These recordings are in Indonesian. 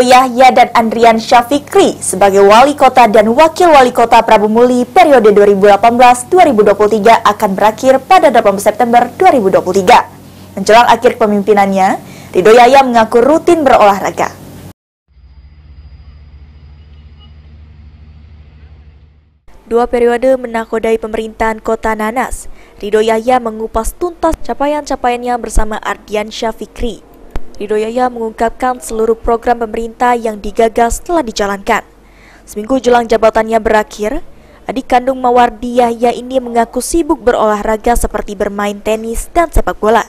Yahya dan Andrian Syafikri sebagai Wali Kota dan Wakil Wali Kota Prabu Muli periode 2018-2023 akan berakhir pada 8 September 2023. Menjelang akhir kepemimpinannya, Ridho Yahya mengaku rutin berolahraga. Dua periode menakodai pemerintahan Kota Nanas, Ridho Yahya mengupas tuntas capaian-capaiannya bersama Andrian Syafikri. Ridho Yahya mengungkapkan seluruh program pemerintah yang digagas telah dijalankan. Seminggu jelang jabatannya berakhir, adik kandung Mawardi Yahya ini mengaku sibuk berolahraga seperti bermain tenis dan sepak bola.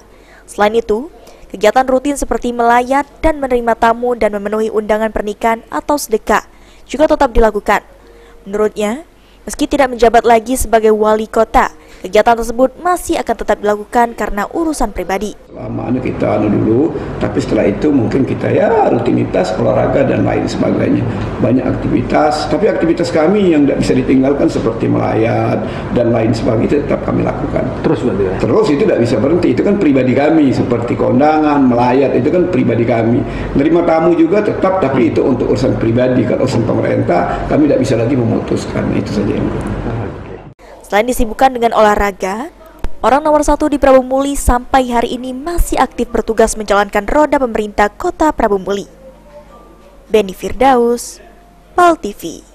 Selain itu, kegiatan rutin seperti melayat dan menerima tamu dan memenuhi undangan pernikahan atau sedekah juga tetap dilakukan. Menurutnya, meski tidak menjabat lagi sebagai wali kota, kegiatan tersebut masih akan tetap dilakukan karena urusan pribadi. Selama kita dulu, tapi setelah itu mungkin kita rutinitas, olahraga dan lain sebagainya. Banyak aktivitas, tapi aktivitas kami yang tidak bisa ditinggalkan seperti melayat dan lain sebagainya tetap kami lakukan. Terus berarti ya? Terus itu tidak bisa berhenti, itu kan pribadi kami, seperti kondangan, melayat, itu kan pribadi kami. Menerima tamu juga tetap, tapi itu untuk urusan pribadi. Kalau urusan pemerintah, kami tidak bisa lagi memutuskan, itu saja yang Selain disibukkan dengan olahraga, orang nomor 1 di Prabu Muli sampai hari ini masih aktif bertugas menjalankan roda pemerintah Kota Prabu Muli. Beni Firdaus, PAL TV.